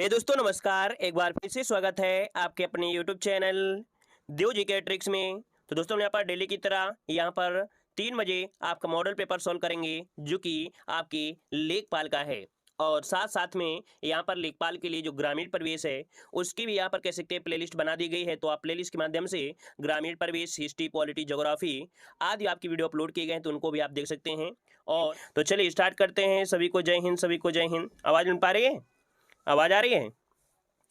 हे दोस्तों नमस्कार। एक बार फिर से स्वागत है आपके अपने यूट्यूब चैनल देव जी के ट्रिक्स में। तो दोस्तों हम यहाँ पर डेली की तरह यहाँ पर 3 बजे आपका मॉडल पेपर सॉल्व करेंगे जो कि आपके लेखपाल का है। और साथ साथ में यहाँ पर लेखपाल के लिए जो ग्रामीण परिवेश है उसकी भी यहाँ पर कह सकते हैं प्लेलिस्ट बना दी गई है। तो आप प्लेलिस्ट के माध्यम से ग्रामीण परिवेश, हिस्ट्री, पॉलिटी, ज्योग्राफी आदि आपकी वीडियो अपलोड किए गए हैं तो उनको भी आप देख सकते हैं। और तो चलिए स्टार्ट करते हैं। सभी को जय हिंद, सभी को जय हिंद। आवाज़ मिल पा रही है? आवाज़ आ रही है?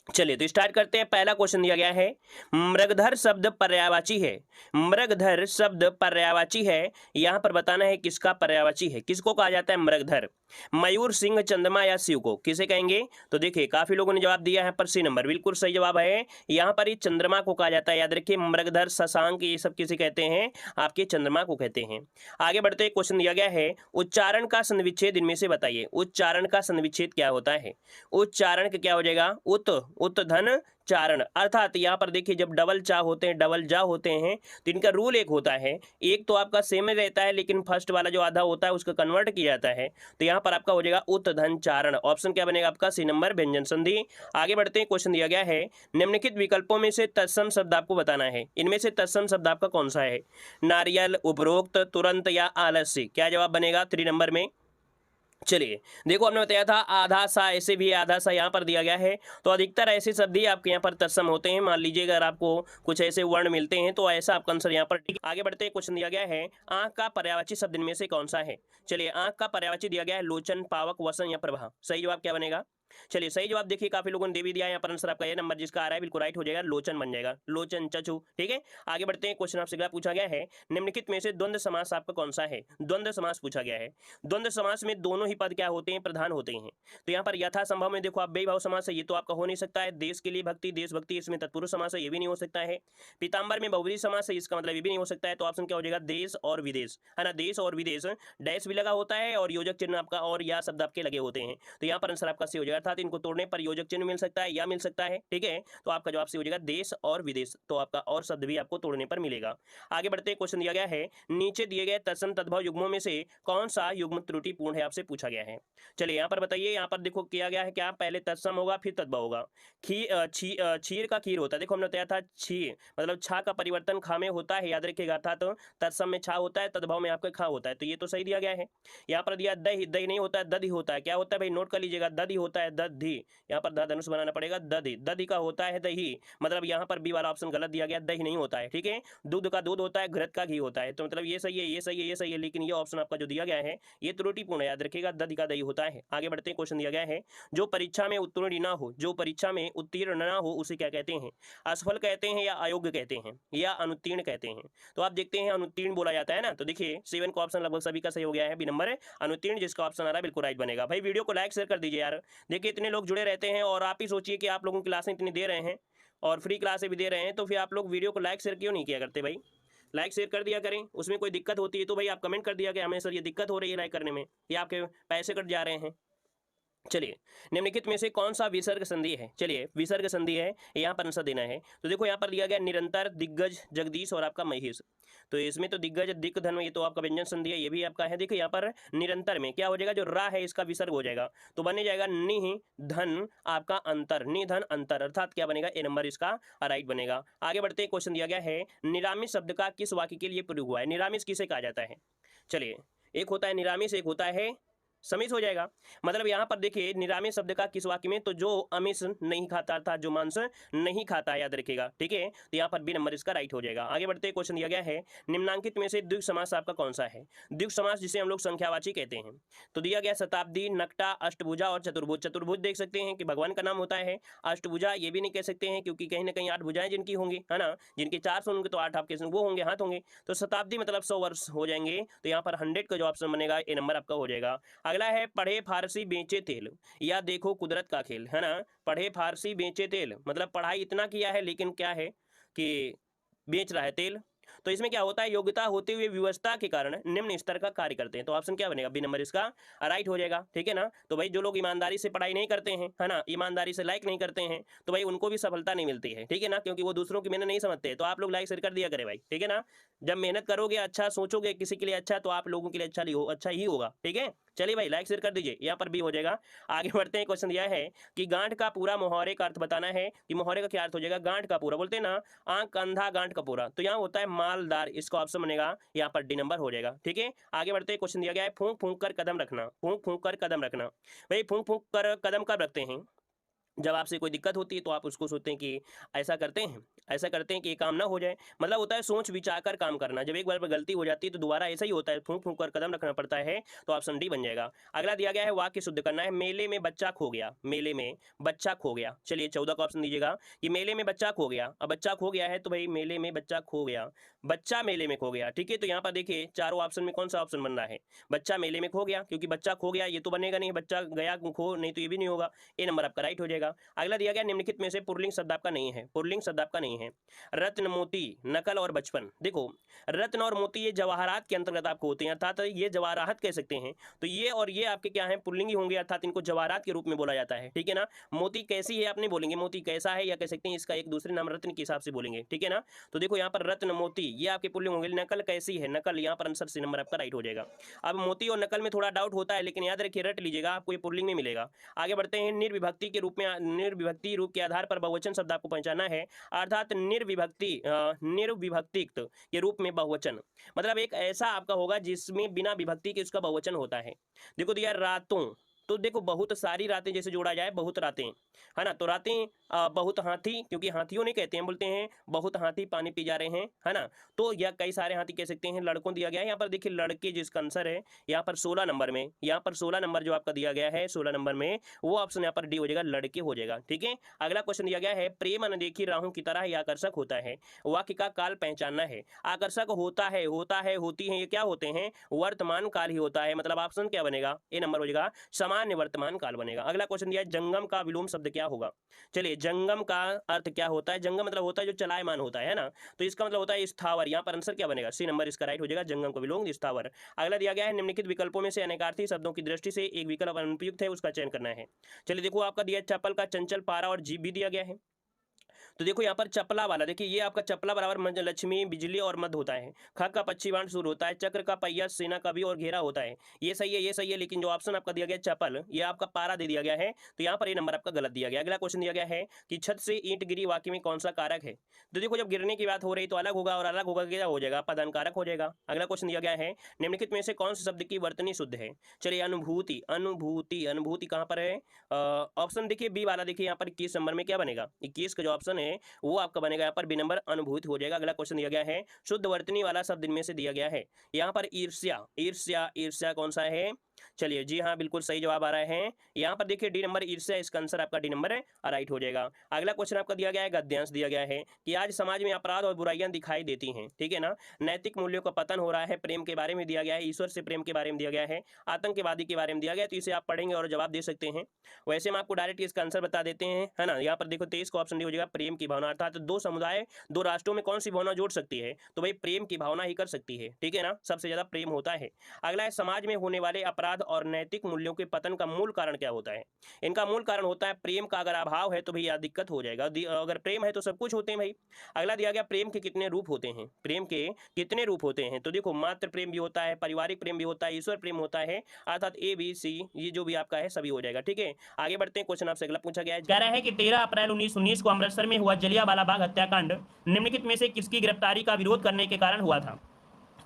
चलिए तो स्टार्ट करते हैं। पहला क्वेश्चन दिया गया है, मृगधर शब्द पर्यायवाची है। मृगधर शब्द पर्यायवाची है, यहां पर बताना है किसका पर्यायवाची है। किसको कहा जाता है मृगधर? मयूर, सिंह, चंद्रमा या शिव को किसे कहेंगे? तो देखिए काफी लोगों ने जवाब दिया है पर सी नंबर बिल्कुल सही जवाब है। यहाँ पर ये चंद्रमा को कहा जाता है। याद रखिए मृगधर, शशांक ये सब किसे कहते हैं? आपके चंद्रमा को कहते हैं। आगे बढ़ते हैं। क्वेश्चन दिया गया है, उच्चारण का संविच्छेद इनमें से बताइए। उच्चारण का संविच्छेद क्या होता है? उच्चारण का क्या हो जाएगा? उत धन चारण। अर्थात यहाँ पर देखिए जब डबल चा होते हैं, डबल जा होते हैं तो इनका रूल एक होता है। एक तो आपका सेम ही रहता है लेकिन फर्स्ट वाला जो आधा होता है उसका कन्वर्ट किया जाता है। तो यहाँ पर आपका हो जाएगा उत धन चारण। ऑप्शन क्या बनेगा आपका? सी नंबर, व्यंजन संधि। आगे बढ़ते हैं। क्वेश्चन दिया गया है, निम्नलिखित विकल्पों में से तत्सम शब्द आपको बताना है। इनमें से तत्सम शब्द आपका कौन सा है? नारियल, उपरोक्त, तुरंत या आलस्य। क्या जवाब बनेगा 3 नंबर में? चलिए देखो हमने बताया था आधा सा, ऐसे भी आधा सा यहाँ पर दिया गया है। तो अधिकतर ऐसे शब्द ही आपके यहाँ पर तत्सम होते हैं। मान लीजिए अगर आपको कुछ ऐसे वर्ण मिलते हैं तो ऐसा आपका आंसर यहाँ पर ठीक है। आगे बढ़ते हैं। क्वेश्चन दिया गया है, आंख का पर्यायवाची शब्द इनमें से कौन सा है? चलिए आंख का पर्यायवाची दिया गया है लोचन, पावक, वसन या प्रभा। सही जवाब क्या बनेगा? चलिए सही जवाब देखिए काफी लोगों ने दे भी दिया है। यहाँ पर आंसर आपका ये नंबर जिसका आ रहा है बिल्कुल राइट हो जाएगा, लोचन बन जाएगा। लोचन, चचू। ठीक है, आगे बढ़ते हैं। क्वेश्चन आपसे अगला पूछा गया है, निम्नलिखित में से द्वंद्व समास आपका कौन सा है? द्वंद्व समास पूछा गया है। द्वंद्व समास में दोनों ही पद क्या होते हैं? प्रधान होते हैं। तो यहाँ पर यथा संभव में देखो आप बेभाव समास है, ये तो आपका हो नहीं सकता है। देश के लिए भक्ति, देशभक्ति, इसमें तत्पुरुष समास है, ये भी नहीं हो सकता है। पीताम्बर में बहुव्रीहि समास है, इसका मतलब ये भी नहीं हो सकता है। तो ऑप्शन क्या हो जाएगा? देश और विदेश, है ना। देश और विदेश, डैश भी लगा होता है और योजक चिन्ह आपका और या शब्द आपके लगे होते हैं। तो यहाँ पर आंसर आपका सी हो जाएगा। अर्थात इनको तोड़ने पर योजक चिन्ह मिल सकता है या मिल सकता है। ठीक है, तो आपका जवाब सी हो जाएगा देश और विदेश। तो आपका और शब्द भी आपको तोड़ने पर मिलेगा। आगे बढ़ते हैं। क्वेश्चन दिया गया है, नीचे दिए गए तत्सम तद्भव युग्मों में से कौन सा युग्म त्रुटिपूर्ण है? आपसे पूछा गया है। चलिए यहाँ पर बताइए। यहाँ पर देखो किया गया है क्या, पहले तत्सम होगा फिर तद्भव होगा। क्षीर का खीर होता है। देखो हमने बताया था छी मतलब छा का परिवर्तन खा में होता है, याद रखिएगा। अर्थात तत्सम में छा होता है, तद्भव में आपका खा होता है। तो ये तो सही दिया गया है। यहाँ पर दिया दही, दही नहीं होता है, दधी होता है। क्या होता है भाई? नोट कर लीजिएगा, दधी होता है, दधी। यहाँ पर धनुष बनाना पड़ेगा। दधी, दधी का होता है दही, मतलब यहाँ पर बी वाला ऑप्शन गलत दिया गया, दही नहीं होता है। ठीक है, दूध का दूध होता है, घृत का घी होता है। तो मतलब ये सही है, ये सही है, ये सही है, लेकिन ये ऑप्शन आपका जो दिया गया है ये त्रुटिपूर्ण है, याद रखिएगा। दधी का दही होता है। आगे बढ़ते हैं। क्वेश्चन दिया गया है, जो परीक्षा में उत्तीर्ण ना हो, जो परीक्षा में उत्तीर्ण ना हो उसे क्या कहते हैं? असफल कहते हैं या अयोग्य कहते हैं या अनुत्तीर्ण कहते हैं? तो आप देखते हैं अनुत्तीर्ण बोला जाता है ना। तो देखिए 7 का ऑप्शन लगभग सभी का सही हो गया है। बी नंबर है अनुत्तीर्ण, जिसका ऑप्शन आ रहा है बिल्कुल राइट बनेगा। भाई वीडियो को लाइक शेयर कर दीजिए यार। देखिए इतने लोग जुड़े रहते हैं और आप ही सोचिए कि आप लोगों की क्लासें इतनी दे रहे हैं और फ्री क्लासें भी दे रहे हैं, तो फिर आप लोग वीडियो को लाइक शेयर क्यों नहीं किया करते भाई? लाइक शेयर कर दिया करें। उसमें कोई दिक्कत होती है तो भाई आप कमेंट कर दिया कि हमें सर ये दिक्कत हो रही है लाइक करने में, या आपके पैसे कट जा रहे हैं। चलिए निम्नलिखित में से कौन सा विसर्ग संधि है? चलिए विसर्ग संधि है, यहाँ पर आंसर देना है। तो देखो यहाँ पर दिया गया निरंतर, दिग्गज, जगदीश और आपका महेश। तो इसमें तो दिग्गज, दिक् धन, ये तो आपका व्यंजन संधि है, ये भी आपका है। देखो यहाँ पर निरंतर में क्या हो जाएगा? जो रा है इसका विसर्ग हो जाएगा तो बने जाएगा नि धन आपका अंतर, निधन अंतर। अर्थात क्या बनेगा? ए नंबर इसका राइट बनेगा। आगे बढ़ते हैं। क्वेश्चन दिया गया है, निरामिष शब्द का किस वाक्य के लिए प्रयोग हुआ है? निरामिष किसे कहा जाता है? चलिए एक होता है निरामिष, एक होता है समिष हो जाएगा। मतलब यहाँ पर देखिए निरामिष शब्द का किस वाक्य में? तो जो अमिष नहीं खाता था, जो मांस नहीं खाता, याद रखिएगा। ठीक है, तो यहाँ पर बी नंबर इसका राइट हो जाएगा। आगे बढ़ते क्वेश्चन दिया गया है, निम्नांकित में से द्विगु समास आपका कौन सा है? द्विगु समास जिसे हम लोग संख्यावाची कहते हैं। तो दिया गया शताब्दी, नकटा, अष्टभुजा और चतुर्भुज। चतुर्भुज देख सकते हैं कि भगवान का नाम होता है। अष्टभुजा ये भी नहीं कह सकते हैं क्योंकि कहीं ना कहीं 8 भुजाएं जिनकी होंगी, है ना। जिनके 400 होंगे तो 8 आपके वो होंगे, हाथ होंगे। तो शताब्दी मतलब 100 वर्ष हो जाएंगे। तो यहाँ पर 100 का जो ऑप्शन बनेगा ए नंबर आपका हो जाएगा। अगला है, पढ़े फारसी बेचे तेल या देखो कुदरत का खेल, है ना। पढ़े फारसी बेचे तेल मतलब पढ़ाई इतना किया है लेकिन क्या है कि बेच रहा है तेल। तो इसमें क्या होता है, योग्यता होते हुए व्यवस्था के कारण निम्न स्तर का कार्य करते हैं। तो ऑप्शन क्या बनेगा, बी नंबर इसका राइट हो जाएगा। ठीक है ना। तो भाई जो लोग ईमानदारी से पढ़ाई नहीं करते हैं, है ना, ईमानदारी से लाइक नहीं करते हैं, तो भाई उनको भी सफलता नहीं मिलती है। ठीक है ना, क्योंकि वो दूसरों की मेहनत नहीं समझते। तो आप लोग लाइक शेयर कर दिया करें भाई। ठीक है ना। जब मेहनत करोगे, अच्छा सोचोगे किसी के लिए अच्छा, तो आप लोगों के लिए अच्छा ही होगा। ठीक है। चलिए भाई लाइक शेयर कर दीजिए, यहाँ पर भी हो जाएगा। आगे बढ़ते हैं। क्वेश्चन दिया है कि गांठ का पूरा मुहावरे का अर्थ बताना है कि मुहावरे का क्या अर्थ हो जाएगा, गांठ का पूरा। बोलते हैं ना आंख अंधा गांठ का पूरा, तो यहाँ होता है मालदार। इसका ऑप्शन बनेगा यहाँ पर डी नंबर हो जाएगा। ठीक है। आगे बढ़ते हैं। क्वेश्चन दिया गया है फूंक फूंक कर कदम रखना। फूंक फूंक कर कदम रखना, भाई फूंक फूंक कर कदम कब रखते हैं, जब आपसे कोई दिक्कत होती है तो आप उसको सोचते हैं कि ऐसा करते हैं कि ये काम ना हो जाए। मतलब होता है सोच विचार कर काम करना। जब एक बार गलती हो जाती है तो दोबारा ऐसा ही होता है, फूंक फूंक कर कदम रखना पड़ता है। तो ऑप्शन डी बन जाएगा। अगला दिया गया है वाक्य शुद्ध करना है, मेले में बच्चा खो गया। मेले में बच्चा खो गया। चलिए 14 का ऑप्शन दीजिएगा कि मेले में बच्चा खो गया। अब बच्चा खो गया है तो भाई मेले में बच्चा खो गया, बच्चा मेले में खो गया। ठीक है। तो यहाँ पर देखिए चारों ऑप्शन में कौन सा ऑप्शन बन रहा है, बच्चा मेले में खो गया, क्योंकि बच्चा खो गया ये तो बनेगा नहीं, बच्चा गया खो नहीं तो ये भी नहीं होगा। ए नंबर आपका राइट हो जाएगा। अगला दिया गया निम्नलिखित में से पुल्लिंग शब्द आपका नहीं है। पुल्लिंग शब्द आपका नहीं है। रत्न, मोती, नकल और बचपन। देखो रत्न और मोती ये जवाहरात के अंतर्गत आपको होते हैं, अर्थात ये जवाहरात कह सकते हैं। तो ये और ये आपके क्या है, पुल्लिंग ही होंगे, अर्थात इनको जवाहरात के रूप में बोला जाता है। ठीक है ना। मोती कैसी है आप नहीं बोलेंगे, मोती कैसा है, या कह सकते हैं इसका एक दूसरे नाम रत्न के हिसाब से बोलेंगे। ठीक है ना। तो देखो यहाँ पर रत्न मोती ये आपके पुल्लिंग होंगे। नकल कैसी है, नकल, यहाँ पर आंसर सी नंबर आपका राइट हो जाएगा। अब मोती और नकल में थोड़ा डाउट होता है, लेकिन याद रखिए रट लीजिएगा, आपको ये पुल्लिंग में मिलेगा। आगे बढ़ते हैं। निर्विभक्ति के रूप में, निर्विभक्ति रूप के आधार पर बहुवचन शब्द आपको पहचाना है, अर्थात निर्विभक्तिक के रूप में बहुवचन, मतलब एक ऐसा आपका होगा जिसमें बिना विभक्ति के उसका बहुवचन होता है। देखो दिया रातों, तो देखो बहुत सारी रातें जैसे जोड़ा जाए, बहुत रातें, है ना। तो रातें, बहुत हाथी, क्योंकि हाथियों नहीं कहते हैं, बोलते हैं बहुत हाथी पानी पी जा रहे हैं, है ना। तो या कई सारे हाथी कह सकते हैं। लड़कों दिया गया है यहाँ पर, देखिए लड़के जिसका आंसर है यहाँ पर 16 नंबर में, यहाँ पर 16 नंबर जो आपका दिया गया है 16 नंबर में, वो ऑप्शन यहाँ पर डी हो जाएगा, लड़के हो जाएगा। ठीक है। अगला क्वेश्चन दिया गया है प्रेम अनदेखी राहों की तरह ही आकर्षक होता है, वाक्य का काल पहचानना है। आकर्षक होता है, होती है, ये क्या होते हैं, वर्तमान काल ही होता है। मतलब ऑप्शन क्या बनेगा, ए नंबर हो जाएगा, सामान्य वर्तमान काल बनेगा। अगला क्वेश्चन दिया है जंगम का विलोम शब्द क्या होगा। चलिए जंगम का अर्थ क्या होता है, जंगम मतलब होता है जो चलायमान होता है ना। तो इसका मतलब होता है स्थावर। यहाँ पर आंसर क्या बनेगा, सी नंबर इसका राइट हो जाएगा, जंगम का विलोम स्थावर। अगला दिया गया है निम्नलिखित विकल्पों में से अनेकार्थी शब्दों की दृष्टि से एक विकल्प अनुपयुक्त है, उसका चयन करना है। चलिए देखो आपका दिया चप्पल का चंचल, पारा और जीभ भी दिया गया है। तो देखो यहाँ पर चपला वाला, देखिए ये आपका चपला बराबर लक्ष्मी, बिजली और मध्य होता है। ख का पक्षी बाण शुरू होता है, चक्र का पहिया, सेना का भी और घेरा होता है। ये सही है, ये सही है, लेकिन जो ऑप्शन आपका दिया गया चपल, ये आपका पारा दे दिया गया है, तो यहाँ पर ये नंबर आपका गलत दिया गया। अगला क्वेश्चन दिया गया है कि छत से ईंट गिरी वाक्य में कौन सा कारक है। तो देखो जब गिरने की बात हो रही तो अलग होगा, और अलग होगा क्या हो जाएगा, पदान कारक हो जाएगा। अगला क्वेश्चन दिया गया है निम्नलिखित में से कौन से शब्द की वर्तनी शुद्ध है। चलिए अनुभूति, अनुभूति, अनुभूति कहाँ पर है, ऑप्शन देखिए बी वाला, देखिए यहाँ पर 21 नंबर में क्या बनेगा, 21 का जो ऑप्शन है वो आपका बनेगा यहाँ पर बी नंबर, अनुभूति हो जाएगा। अगला क्वेश्चन दिया गया है शुद्ध वर्तनी वाला शब्द इनमें से दिया गया है। यहाँ पर ईर्ष्या, ईर्ष्या, ईर्ष्या कौन सा है, चलिए जी हाँ बिल्कुल सही जवाब आ रहा है। यहाँ पर देखिए डी नंबर ईर्ष्या, इसका आंसर आपका डी नंबर है, राइट हो जाएगा। अगला क्वेश्चन आपका दिया गया है गद्यांश दिया गया है कि आज समाज में अपराध और बुराइयां दिखाई देती हैं। ठीक है ना। नैतिक मूल्यों का पतन हो रहा है, प्रेम के बारे में दिया गया है, ईश्वर से प्रेम के बारे में दिया गया है, आतंकवादी के बारे में दिया गया है। तो इसे आप पढ़ेंगे और जवाब दे सकते हैं। वैसे हम आपको डायरेक्ट इसका आंसर बता देते हैं, है ना। यहाँ पर देखो 23 का ऑप्शन डी हो जाएगा, प्रेम की भावना, अर्थात दो समुदाय, दो राष्ट्रों में कौन सी भावना जोड़ सकती है, तो भाई प्रेम की भावना ही कर सकती है। ठीक है ना, सबसे ज्यादा प्रेम होता है। अगला है समाज में होने वाले अपराध और नैतिक मूल्यों के पतन का मूल कारण क्या होता है। इनका मूल कारण होता है प्रेम का अगर अभाव है तो भैया दिक्कत हो जाएगा, अगर प्रेम है तो सब कुछ होते हैं भाई। अगला दिया गया प्रेम के कितने रूप होते हैं, प्रेम के कितने रूप होते हैं। तो देखो मातृ प्रेम भी होता है, पारिवारिक प्रेम भी होता है, ईश्वर प्रेम होता है, अर्थात ए बी सी ये जो भी आपका है सभी हो जाएगा। ठीक है। आगे बढ़ते हैं। क्वेश्चन आपसे अगला पूछा गया है, कह रहा है कि 13 अप्रैल 1919 को अमृतसर में हुआ जलियांवाला बाग हत्याकांड निम्नलिखित में से किसकी गिरफ्तारी का विरोध करने के कारण हुआ था।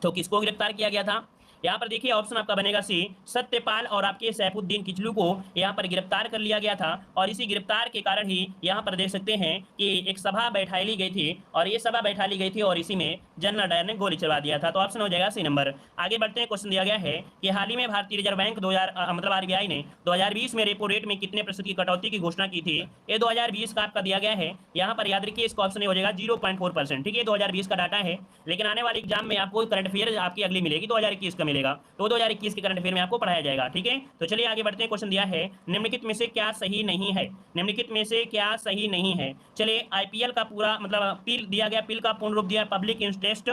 तो किसको गिरफ्तार किया गया था, यहाँ पर देखिए ऑप्शन आपका बनेगा सी, सत्यपाल और आपके सैफुद्दीन किचलू को यहाँ पर गिरफ्तार कर लिया गया था। और इसी गिरफ्तार के कारण ही यहाँ पर देख सकते हैं कि एक सभा बैठा ली गई थी, और ये सभा बैठा ली गई थी और इसी में जनरल डायर ने गोली चलवा दिया था। तो ऑप्शन हो जाएगा सी नंबर। आगे बढ़ते हैं। क्वेश्चन दिया गया है कि हाल ही में भारतीय रिजर्व बैंक मतलब RBI ने 2020 में रेपो रेट में कितने प्रतिशत की कटौती की घोषणा की थी। ये 2020 का आपका दिया गया है, यहाँ पर याद रखिए इसका ऑप्शन हो जाएगा 0.4%। ठीक है, 2020 का डाटा है, लेकिन आने वाले एग्जाम में आपको करंट अफेयर आपकी अगली मिलेगी 2021 का मिलेगा। तो 2021 के करंट अफेयर में आपको पढ़ाया जाएगा। ठीक है, तो चलिए आगे बढ़ते हैं। क्वेश्चन दिया है निम्नलिखित में से क्या सही नहीं है, निम्नलिखित में से क्या सही नहीं है। चलिए आईपीएल का पूरा मतलब पिल दिया गया, पिल का पूर्ण रूप दिया पब्लिक इंटरेस्ट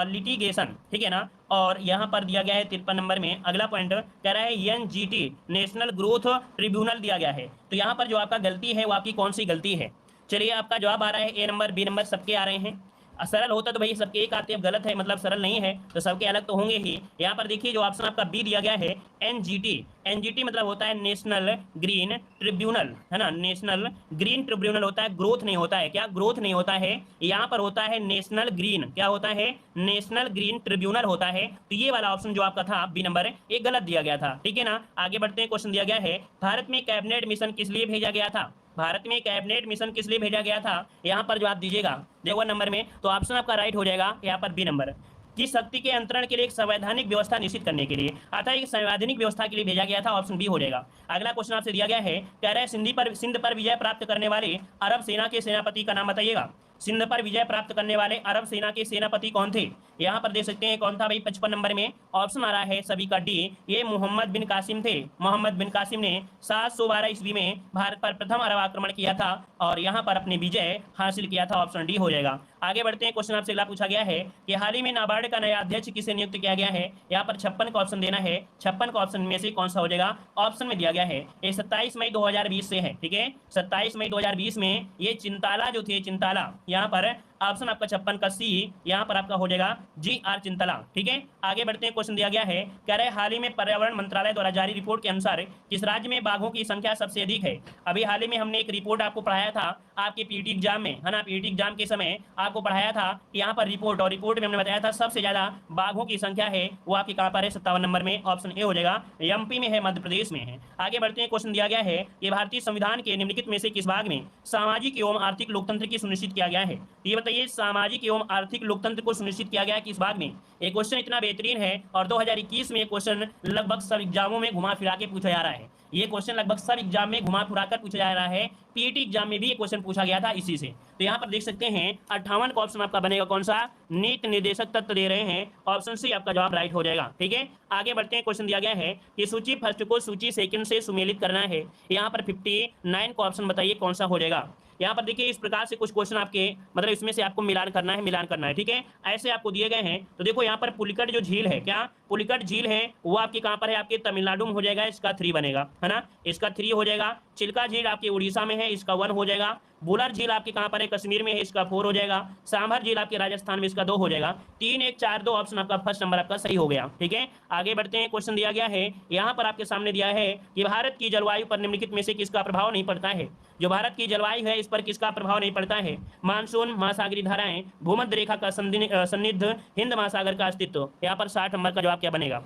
लिटिगेशन, ठीक है ना। और यहाँ पर दिया गया है 53 नंबर में अगला पॉइंट कह रहा है एनजीटी नेशनल ग्रोथ ट्रिब्यूनल दिया गया है। तो यहाँ पर जो आपका गलती है वो आपकी कौन सी गलती है। चलिए आपका जवाब आ रहा है ए नंबर, बी नंबर सबके आ रहे हैं। सरल होता तो भाई सबके एक आते हैं, गलत है मतलब सरल नहीं है तो सबके अलग तो होंगे ही। यहाँ पर देखिए जो ऑप्शन आपका बी दिया गया है एनजीटी, एनजीटी मतलब होता है नेशनल ग्रीन ट्रिब्यूनल, है ना, नेशनल ग्रीन ट्रिब्यूनल होता है, ग्रोथ नहीं होता है, क्या ग्रोथ नहीं होता है, यहाँ पर होता है नेशनल ग्रीन, क्या होता है नेशनल ग्रीन ट्रिब्यूनल होता है। तो ये वाला ऑप्शन जो आपका था बी नंबर एक गलत दिया गया था। ठीक है ना, आगे बढ़ते हैं। क्वेश्चन दिया गया है भारत में कैबिनेट मिशन किस लिए भेजा गया था, भारत में कैबिनेट मिशन किस लिए भेजा गया था। यहाँ पर जो आप दीजिएगा देखो नंबर में तो ऑप्शन आपका राइट हो जाएगा यहाँ पर बी नंबर, किस शक्ति के अंतरण के लिए एक संवैधानिक व्यवस्था निश्चित करने के लिए, अतः एक संवैधानिक व्यवस्था के लिए भेजा गया था, ऑप्शन बी हो जाएगा। अगला क्वेश्चन आपसे दिया गया है कह रहा है सिंध पर विजय प्राप्त करने वाले अरब सेना के सेनापति का नाम बताइएगा। सिंध पर विजय प्राप्त करने वाले अरब सेना के सेनापति कौन थे। यहाँ पर देख सकते हैं कौन था भाई, 55 नंबर में ऑप्शन आ रहा है सभी का डी, ये मोहम्मद बिन कासिम थे। मोहम्मद बिन कासिम ने 712 ईस्वी में भारत पर प्रथम अरब आक्रमण किया था और यहाँ पर अपनी विजय हासिल किया था, ऑप्शन डी हो जाएगा। आगे बढ़ते हैं। क्वेश्चन आपसे अगला पूछा गया है कि हाल ही में नाबार्ड का नया अध्यक्ष किसे नियुक्त किया गया है। यहाँ पर 56 का ऑप्शन देना है, 56 का ऑप्शन में से कौन सा हो जाएगा। ऑप्शन में दिया गया है ये 27 मई 2020 से है। ठीक है, 27 मई 2020 में ये चिंताला जो थे, चिंताला, यहाँ पर ऑप्शन आपका 56 का सी, यहाँ पर आपका हो जाएगा जी आर चिंतला। ठीक है, आगे बढ़ते हैं। क्वेश्चन दिया गया है कह रहे हाल ही में पर्यावरण मंत्रालय द्वारा जारी रिपोर्ट के अनुसार किस राज्य में बाघों की संख्या सबसे अधिक है। अभी हाल ही में हमने एक रिपोर्ट आपको पढ़ाया था आपके पीटी एग्जाम में, है ना, पीटी एग्जाम के समय आपको पढ़ाया था यहाँ पर रिपोर्ट, और रिपोर्ट में हमने बताया था सबसे ज्यादा बाघों की संख्या है वो आपके कहाँ पर है, 57 नंबर में, ऑप्शन ए हो जाएगा, एमपी में है, मध्य प्रदेश में है। आगे बढ़ते हैं। क्वेश्चन दिया गया है कि भारतीय संविधान के निम्नलिखित में से किस भाग में सामाजिक एवं आर्थिक लोकतंत्र की सुनिश्चित किया गया है। ये बताइए सामाजिक एवं आर्थिक लोकतंत्र को सुनिश्चित किया गया है किस भाग में। ये क्वेश्चन इतना बेहतरीन है और 2021 में ये क्वेश्चन लगभग सब एग्जामों में घुमा फिरा के पूछा जा रहा है। ये क्वेश्चन लगभग सब एग्जाम में घुमा फिरा कर पूछा जा रहा है। पीटी एग्जाम में भी ये क्वेश्चन पूछा गया था इसी से। तो यहाँ पर देख सकते हैं 58 का ऑप्शन आपका बनेगा कौन सा, नीति निर्देशक तत्व दे रहे हैं, ऑप्शन सी आपका जवाब राइट हो जाएगा। ठीक है, आगे बढ़ते हैं। क्वेश्चन दिया गया है कि सूची फर्स्ट को सूची सेकंड से सुमेलित करना है। यहाँ पर 59 का ऑप्शन बताइए कौन सा हो जाएगा। यहाँ पर देखिए इस प्रकार से कुछ क्वेश्चन आपके मतलब इसमें से आपको मिलान करना है, मिलान करना है। ठीक है, ऐसे आपको दिए गए हैं। तो देखो यहाँ पर पुलिकट जो झील है, क्या पुलिकट झील है वो आपके कहाँ पर है, आपके तमिलनाडु में हो जाएगा, इसका 3 बनेगा, है ना, इसका 3 हो जाएगा। चिल्का झील आपके उड़ीसा में है, इसका 1 हो जाएगा। बुलर झील आपके कहाँ पर है, कश्मीर में है, इसका 4 हो जाएगा। सांभर झील आपके राजस्थान में, इसका 2 हो जाएगा। 3 1 4 2 ऑप्शन आपका फर्स्ट नंबर आपका सही हो गया। ठीक है, आगे बढ़ते हैं। क्वेश्चन दिया गया है यहाँ पर आपके सामने दिया है कि भारत की जलवायु पर निम्नलिखित में से किसका प्रभाव नहीं पड़ता है। जो भारत की जलवायु है इस पर किसका प्रभाव नहीं पड़ता है। मानसून, महासागरीय धाराएं, भूमध्य रेखा का सन्निध हिंद महासागर का अस्तित्व। यहाँ पर 60 नंबर का जवाब क्या बनेगा।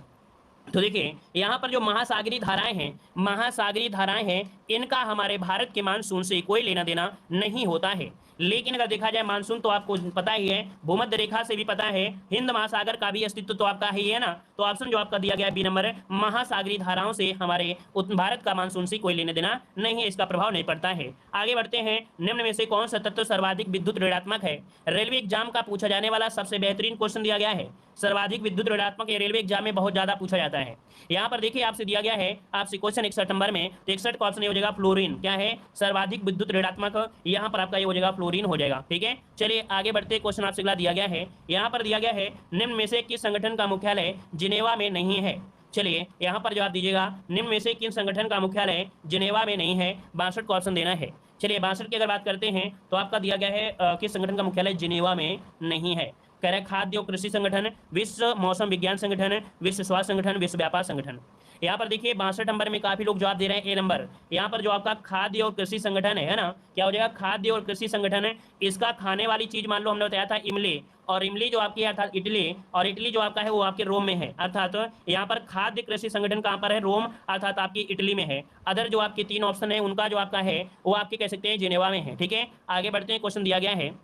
तो देखिए यहाँ पर जो महासागरीय धाराएं हैं, महासागरीय धाराएं हैं, इनका हमारे भारत के मानसून से कोई लेना देना नहीं होता है। लेकिन अगर देखा जाए मानसून तो आपको पता ही है, भूमध्य रेखा से भी पता है, हिंद महासागर का भी अस्तित्व तो आपका ही है ना। तो ऑप्शन जो आपका दिया गया बी नंबर, महासागरीय धाराओं से हमारे भारत का मानसून से कोई लेना देना नहीं है, इसका प्रभाव नहीं पड़ता है। आगे बढ़ते हैं। निम्न में से कौन सा तत्व सर्वाधिक विद्युत ऋणात्मक है। रेलवे एग्जाम का पूछा जाने वाला सबसे बेहतरीन क्वेश्चन दिया गया है, सर्वाधिक विद्युत ऋणात्मक, ये रेलवे एग्जाम में बहुत ज्यादा पूछा जाता है। यहाँ पर देखिए आपसे दिया गया है आपसे क्वेश्चन 61 नंबर में, तो 61 का ऑप्शन हो जाएगा फ्लोरीन, क्या है सर्वाधिक विद्युत ऋणात्मक, यहाँ पर आपका ये हो जाएगा फ्लोरीन हो जाएगा। ठीक है, चलिए आगे बढ़ते। क्वेश्चन आपसे अगला दिया गया है, यहाँ पर दिया गया है निम्न में से किस संगठन का मुख्यालय जिनेवा में नहीं है। चलिए यहाँ पर जवाब दीजिएगा, निम्न में से किन संगठन का मुख्यालय जिनेवा में नहीं है। 62 का ऑप्शन देना है। चलिए 62 की अगर बात करते हैं तो आपका दिया गया है किस संगठन का मुख्यालय जिनेवा में नहीं है। कह रहे खाद्य और कृषि संगठन, विश्व मौसम विज्ञान संगठन, विश्व स्वास्थ्य संगठन, विश्व व्यापार संगठन। यहाँ पर देखिए 62 नंबर में काफी लोग जवाब दे रहे हैं ए नंबर। यहाँ पर जो आपका खाद्य और कृषि संगठन है ना, क्या हो जाएगा खाद्य और कृषि संगठन है। इसका खाने वाली चीज मान लो हमने बताया था इमली, और इमली जो आपकी है अर्थात इटली, और इटली जो आपका है वो आपके रोम में है, अर्थात यहाँ पर खाद्य कृषि संगठन कहाँ पर है, रोम अर्थात आपकी इटली में है। अदर जो आपके 3 ऑप्शन है उनका जो आपका है वो आपके कह सकते हैं जिनेवा में है। ठीक है, आगे बढ़ते हैं। क्वेश्चन दिया गया है,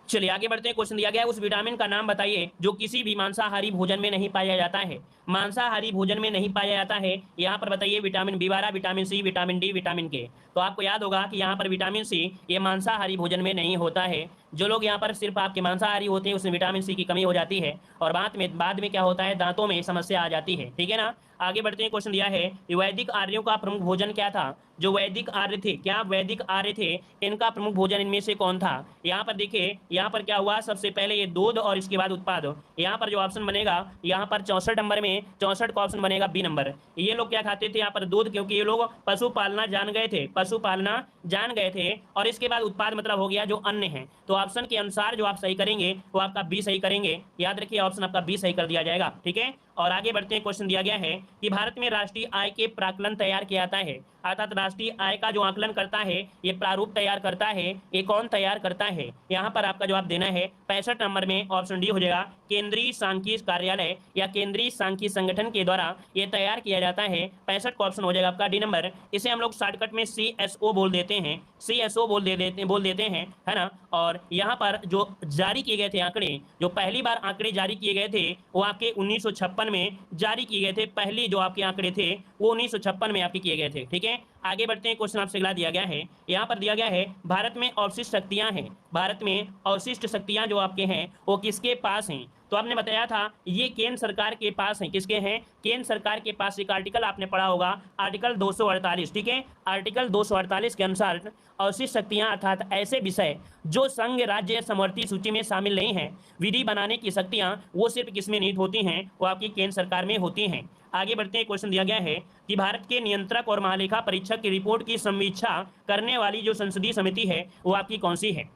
चलिए आगे बढ़ते हैं। क्वेश्चन दिया गया है उस विटामिन का नाम बताइए जो किसी भी मांसाहारी भोजन में नहीं पाया जाता है। मांसाहारी भोजन में नहीं पाया जाता है, यहाँ पर बताइए vitamin B12, vitamin C, vitamin D, vitamin K. तो आपको याद होगा कि यहाँ पर विटामिन सी ये मांसाहारी भोजन में नहीं होता है, जो लोग यहाँ पर सिर्फ आपके मांसाहारी होते हैं उसमें विटामिन सी की कमी हो जाती है और बाद में क्या होता है, दांतों में समस्या आ जाती है। ठीक है ना। आगे बढ़ते हैं। क्वेश्चन दिया है कि वैदिक आर्यों का प्रमुख भोजन क्या था। जो वैदिक आर्य थे, क्या वैदिक आर्य थे, इनका प्रमुख भोजन इनमें से कौन था। यहाँ पर देखिए, यहाँ पर क्या हुआ, सबसे पहले ये दूध और इसके बाद उत्पाद। यहाँ पर जो ऑप्शन बनेगा, यहाँ पर 64 नंबर में 64 का ऑप्शन बनेगा बी नंबर। ये लोग क्या खाते थे यहाँ पर, दूध, क्योंकि ये लोग पशु पालना जान गए थे, पशु पालना जान गए थे। और इसके बाद उत्पाद मतलब हो गया जो अन्न है। तो ऑप्शन के अनुसार जो आप सही करेंगे वो आपका बी सही करेंगे। याद रखिए, ऑप्शन आपका बी सही कर दिया जाएगा। ठीक है। और आगे बढ़ते हैं। क्वेश्चन दिया गया है कि भारत में राष्ट्रीय आय के प्राकलन तैयार किया जाता है, अर्थात राष्ट्रीय आय का जो आकलन करता है, ये प्रारूप तैयार करता है, ये कौन तैयार करता है। यहाँ पर आपका जवाब देना है 65 नंबर में ऑप्शन डी हो जाएगा, केंद्रीय सांख्यिकी कार्यालय या केंद्रीय सांख्यिकी संगठन के द्वारा ये तैयार किया जाता है। 65 का ऑप्शन हो जाएगा आपका डी नंबर। इसे हम लोग शॉर्टकट में CSO बोल देते हैं, CSO बोल देते हैं, है ना। और यहाँ पर जो जारी किए गए थे आंकड़े, जो पहली बार आंकड़े जारी किए गए थे वो आपके 1956 में जारी किए गए थे। पहली जो आपके आंकड़े थे वो 1956 में आपके किए गए थे। ठीक है। आगे बढ़ते हैं। क्वेश्चन आपसे अगला दिया गया है, यहाँ पर दिया गया है भारत में अवशिष्ट शक्तियां हैं, भारत में अवशिष्ट शक्तियां जो आपके हैं वो किसके पास हैं। तो आपने बताया था ये केंद्र सरकार के पास है। किसके हैं, केंद्र सरकार के पास। एक आर्टिकल आपने पढ़ा होगा, आर्टिकल 248। ठीक है। आर्टिकल 248 के अनुसार अवशिष्ट शक्तियां अर्थात ऐसे विषय जो संघ राज्य समवर्ती सूची में शामिल नहीं है, विधि बनाने की शक्तियां वो सिर्फ किसमें निहित होती हैं, वो आपकी केंद्र सरकार में होती हैं। आगे बढ़ते हैं। क्वेश्चन दिया गया है कि भारत के नियंत्रक और महालेखा परीक्षक की रिपोर्ट की समीक्षा करने वाली जो संसदीय समिति है वो आपकी कौन सी है।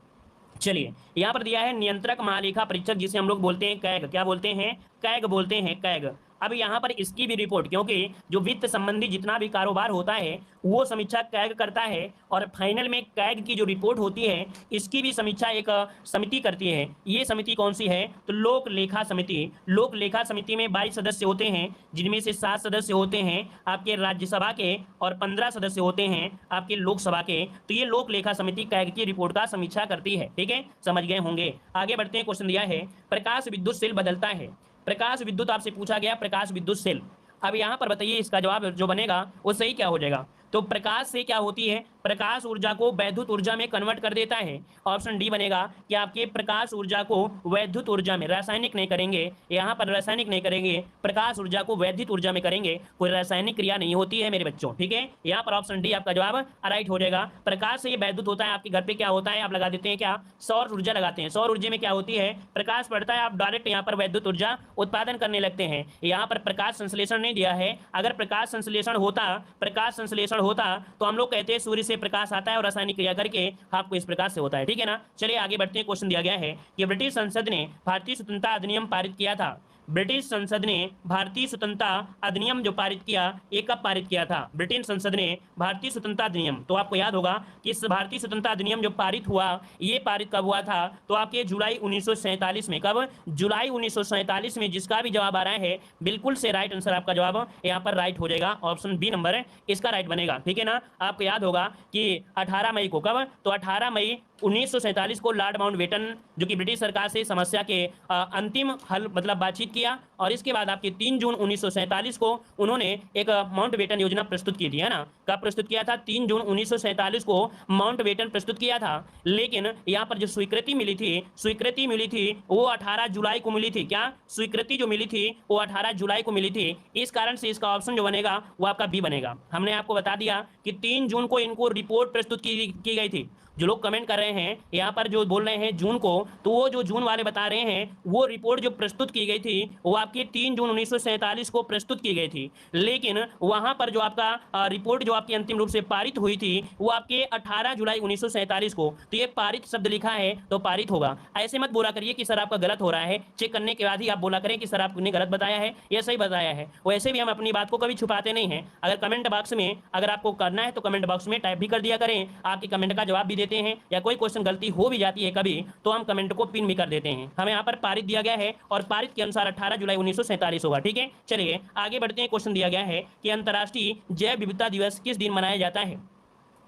चलिए, यहाँ पर दिया है नियंत्रक महालेखा परीक्षक, जिसे हम लोग बोलते हैं कैग। क्या बोलते हैं, कैग बोलते हैं, कैग। अब यहाँ पर इसकी भी रिपोर्ट, क्योंकि जो वित्त संबंधी जितना भी कारोबार होता है वो समीक्षा कैग करता है और फाइनल में कैग की जो रिपोर्ट होती है इसकी भी समीक्षा एक समिति करती है। ये समिति कौन सी है, तो लोक लेखा समिति। लोक लेखा समिति में 22 सदस्य होते हैं, जिनमें से 7 सदस्य होते हैं आपके राज्यसभा के और 15 सदस्य होते हैं आपके लोकसभा के। तो ये लोक लेखा समिति कैग की रिपोर्ट का समीक्षा करती है। ठीक है, समझ गए होंगे। आगे बढ़ते हैं। क्वेश्चन दिया है प्रकाश विद्युत सेल बदलता है। प्रकाश विद्युत आपसे पूछा गया, प्रकाश विद्युत सेल। अब यहाँ पर बताइए इसका जवाब जो बनेगा वो सही क्या हो जाएगा। तो प्रकाश से क्या होती है, प्रकाश ऊर्जा को वैद्युत ऊर्जा में कन्वर्ट कर देता है। ऑप्शन डी बनेगा कि आपके प्रकाश ऊर्जा को वैद्युत ऊर्जा में, रासायनिक नहीं करेंगे, यहाँ पर रासायनिक नहीं करेंगे, प्रकाश ऊर्जा को वैद्युत ऊर्जा में करेंगे, कोई रासायनिक क्रिया नहीं होती है मेरे बच्चों। ठीक है, यहाँ पर ऑप्शन डी आपका जवाब राइट हो जाएगा। प्रकाश से ये वैद्युत होता है। आपके घर पे क्या होता है, आप लगा देते हैं क्या, सौर ऊर्जा लगाते हैं। सौर ऊर्जा में क्या होती है, प्रकाश पड़ता है, आप डायरेक्ट यहाँ पर वैद्युत ऊर्जा उत्पादन करने लगते हैं। यहाँ पर प्रकाश संश्लेषण नहीं दिया है। अगर प्रकाश संश्लेषण होता तो हम लोग कहते हैं सूर्य से प्रकाश आता है और रासायनिक क्रिया करके आपको इस प्रकार से होता है। ठीक है ना। चलिए आगे बढ़ते हैं। क्वेश्चन दिया गया है कि ब्रिटिश संसद ने भारतीय स्वतंत्रता अधिनियम पारित किया था। ब्रिटिश संसद ने भारतीय स्वतंत्रता अधिनियम जो पारित किया, ये कब पारित किया था। ब्रिटिश संसद ने भारतीय स्वतंत्रता अधिनियम, तो आपको याद होगा कि इस भारतीय स्वतंत्रता अधिनियम जो पारित हुआ, ये पारित कब हुआ था, तो आपके जुलाई 1947 में। कब, जुलाई 1947 में। जिसका भी जवाब आ रहा है बिल्कुल से राइट आंसर आपका जवाब यहाँ पर राइट हो जाएगा। ऑप्शन बी नंबर है इसका राइट बनेगा। ठीक है ना। आपको याद होगा कि 18 मई को, कब, तो 18 मई 1947 को लॉर्ड माउंटबेटन जो कि ब्रिटिश सरकार से समस्या के अंतिम हल मतलब बातचीत किया, और इसके बाद आपके 3 जून 1947 को उन्होंने एक माउंटबेटन योजना प्रस्तुत की थी, है ना। कब प्रस्तुत किया था, 3 जून 1947 को माउंटबेटन प्रस्तुत किया था। लेकिन यहाँ पर जो स्वीकृति मिली थी वो 18 जुलाई को मिली थी। क्या, स्वीकृति जो मिली थी वो 18 जुलाई को मिली थी। इस कारण से इसका ऑप्शन जो बनेगा वो आपका बी बनेगा। हमने आपको बता दिया कि 3 जून को इनको रिपोर्ट प्रस्तुत की गई थी। जो लोग कमेंट कर रहे हैं यहाँ पर जो बोल रहे हैं जून को, तो वो जो जून वाले बता रहे हैं वो रिपोर्ट जो प्रस्तुत की गई थी वो आपकी 3 जून 1947 को प्रस्तुत की गई थी। लेकिन वहां पर जो आपका रिपोर्ट जो आपकी अंतिम रूप से पारित हुई थी वो आपके 18 जुलाई 1947 को। तो ये पारित शब्द लिखा है तो पारित होगा। ऐसे मत बोला करिए कि सर आपका गलत हो रहा है, चेक करने के बाद ही आप बोला करें कि सर आपने गलत बताया है या सही बताया है। वैसे भी हम अपनी बात को कभी छुपाते नहीं हैं। अगर कमेंट बॉक्स में अगर आपको करना है तो कमेंट बॉक्स में टाइप भी कर दिया करें, आपकी कमेंट का जवाब भी देते हैं, या कोई क्वेश्चन गलती हो भी जाती है कभी तो हम कमेंट को पिन भी कर देते हैं। हमें यहाँ पर पारित दिया गया है और पारित के अनुसार 18 जुलाई 1947 होगा। ठीक है, चलिए आगे बढ़ते हैं। क्वेश्चन दिया गया है कि अंतर्राष्ट्रीय जैव विविधता दिवस किस दिन मनाया जाता है।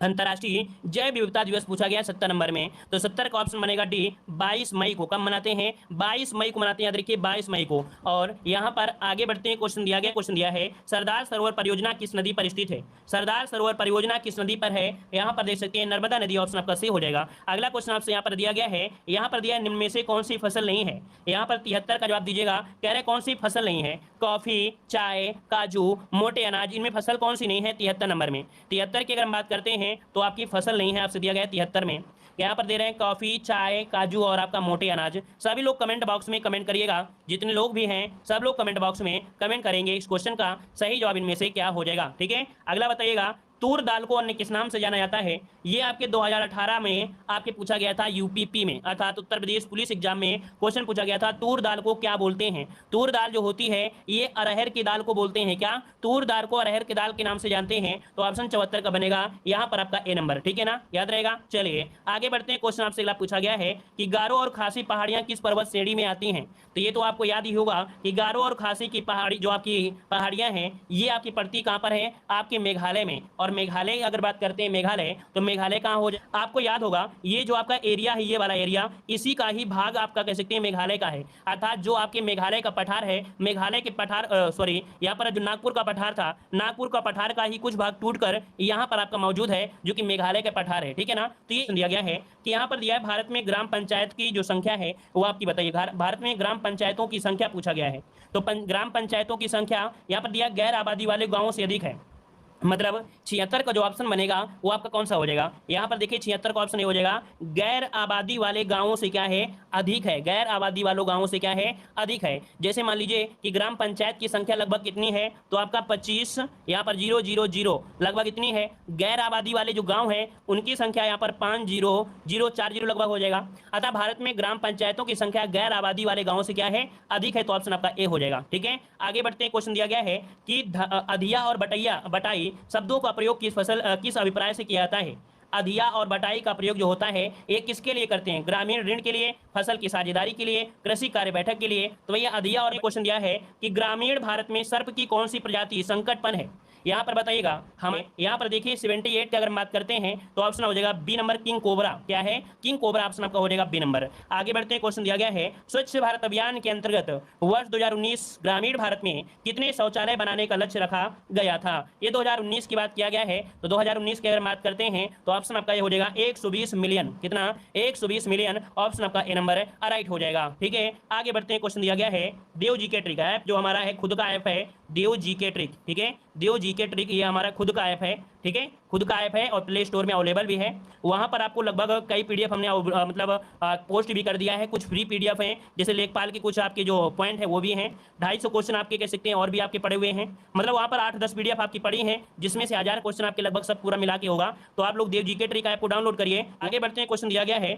अंतर्राष्ट्रीय जैव विविधता दिवस पूछा गया 70 नंबर में, तो 70 का ऑप्शन बनेगा डी 22 मई को। कब मनाते हैं? 22 मई को मनाते हैं, याद रखिए 22 मई को। और यहाँ पर आगे बढ़ते हैं, क्वेश्चन दिया है सरदार सरोवर परियोजना किस नदी पर स्थित है? सरदार सरोवर परियोजना किस नदी पर है? यहाँ पर देख सकते हैं नर्मदा नदी, ऑप्शन आपका सी हो जाएगा। अगला क्वेश्चन आपसे यहाँ पर दिया गया है, यहाँ पर दिया निम्न में से कौन सी फसल नहीं है? यहाँ पर 73 का जवाब दीजिएगा। कह रहे कौन सी फसल नहीं है? कॉफी, चाय, काजू, मोटे अनाज, इनमें फसल कौन सी नहीं है 73 नंबर में? 73 की अगर हम बात करते हैं तो आपकी फसल नहीं है, आपसे दिया गया 73 में। यहाँ पर दे रहे हैं कॉफी, चाय, काजू और आपका मोटे अनाज। सभी लोग कमेंट बॉक्स में कमेंट करिएगा, जितने लोग भी हैं सब लोग कमेंट बॉक्स में कमेंट करेंगे इस क्वेश्चन का सही जवाब इनमें से क्या हो जाएगा। ठीक है, अगला बताइएगा, तूर दाल को अन्य किस नाम से जाना जाता है? ये आपके 2018 में आपके पूछा गया था यूपीपी में, अर्थात उत्तर प्रदेश पुलिस एग्जाम में क्वेश्चन पूछा गया था, तूर दाल को क्या बोलते हैं? तूर दाल जो होती है ये अरहर की दाल को बोलते हैं। क्या तूर दाल को अरहर की दाल के नाम से जानते हैं? तो ऑप्शन 74 का बनेगा यहाँ पर आपका ए नंबर। ठीक है ना, याद रहेगा। चलिए आगे बढ़ते हैं, क्वेश्चन आपसे अगला पूछा गया है कि गारो और खासी पहाड़ियां किस पर्वत श्रेणी में आती हैं? तो ये तो आपको याद ही होगा कि गारो और खासी की पहाड़ी जो आपकी पहाड़ियां हैं ये आपकी पड़ती कहाँ पर है? आपके मेघालय में। और मेघालय अगर बात करते हैं मेघालय, तो मेघालय कहाँ हो जाए? आपको याद होगा ये जो आपका एरिया है, ये वाला एरिया, इसी का ही भाग आपका कह सकते हैं मेघालय का है। अर्थात जो आपके मेघालय का पठार है, मेघालय के पठार सॉरी यहाँ पर जो नागपुर का पठार था, नागपुर का पठार का ही कुछ भाग टूटकर यहाँ पर आपका मौजूद है जो कि मेघालय का पठार है। ठीक है ना, तो ये दिया गया है कि यहाँ पर दिया है भारत में ग्राम पंचायत की जो संख्या है वो आपकी बताइए। भारत में ग्राम पंचायतों की संख्या पूछा गया है, तो ग्राम पंचायतों की संख्या यहाँ पर दिया गैर आबादी वाले गांवों से अधिक है। मतलब 76 का जो ऑप्शन बनेगा वो आपका कौन सा हो जाएगा? यहाँ पर देखिए 76 का ऑप्शन ये हो जाएगा, गैर आबादी वाले गांवों से क्या है? अधिक है। गैर आबादी वालों गांवों से क्या है? अधिक है। जैसे मान लीजिए कि ग्राम पंचायत की संख्या लगभग कितनी है? तो आपका 25, यहाँ पर 000 लगभग इतनी है। गैर आबादी वाले जो गाँव है उनकी संख्या यहाँ पर 50,040 लगभग हो जाएगा। अतः भारत में ग्राम पंचायतों की संख्या गैर आबादी वाले गाँवों से क्या है? अधिक है, तो ऑप्शन आपका ए हो जाएगा। ठीक है, आगे बढ़ते हैं, क्वेश्चन दिया गया है कि अधिया और बटाई शब्दों का प्रयोग किस अभिप्राय से किया जाता है? अधिया और बटाई का प्रयोग जो होता है ये किसके लिए करते हैं? ग्रामीण ऋण के लिए, फसल की साझेदारी के लिए, कृषि कार्य बैठक के लिए। तो भैया अधिया और क्वेश्चन दिया है कि ग्रामीण भारत में सर्प की कौन सी प्रजाति संकटपन है? यहाँ पर बताइएगा। हम यहाँ पर देखिए 78 की अगर बात करते हैं तो ऑप्शन हो जाएगा बी नंबर, किंग कोबरा। क्या है? किंग कोबरा ऑप्शन आपका हो जाएगा बी नंबर। आगे बढ़ते हैं, क्वेश्चन दिया गया है स्वच्छ भारत अभियान के अंतर्गत वर्ष 2019 ग्रामीण भारत में कितने शौचालय बनाने का लक्ष्य रखा गया था? ये 2019 की बात किया गया है, तो 2019 की अगर बात करते हैं तो ऑप्शन आपका ये हो जाएगा 120 मिलियन। कितना? 120 मिलियन, ऑप्शन आपका ए नंबर राइट हो जाएगा। ठीक है, आगे बढ़ते हैं, क्वेश्चन दिया गया है देव जी के ट्रिक ऐप जो हमारा है खुद का ऐप है, देव जी के ट्रिक। ठीक है, देव जी के ट्रिक ये हमारा खुद का ऐप है। ठीक है, खुद का ऐप है और प्ले स्टोर में अवेलेबल भी है। वहां पर आपको लगभग कई पीडीएफ हमने मतलब पोस्ट भी कर दिया है। कुछ फ्री पीडीएफ है, जैसे लेखपाल के कुछ आपके जो पॉइंट है वो भी हैं। 250 क्वेश्चन आपके कह सकते हैं और भी आपके पड़े हुए हैं। मतलब वहां पर 8-10 पीडीएफ आपकी पड़ी हैं, जिसमें से 1000 क्वेश्चन आपके लगभग सब पूरा मिला के होगा। तो आप लोग देव जी के ट्रिक ऐप को डाउनलोड करिए। आगे बढ़ते हैं, क्वेश्चन दिया गया है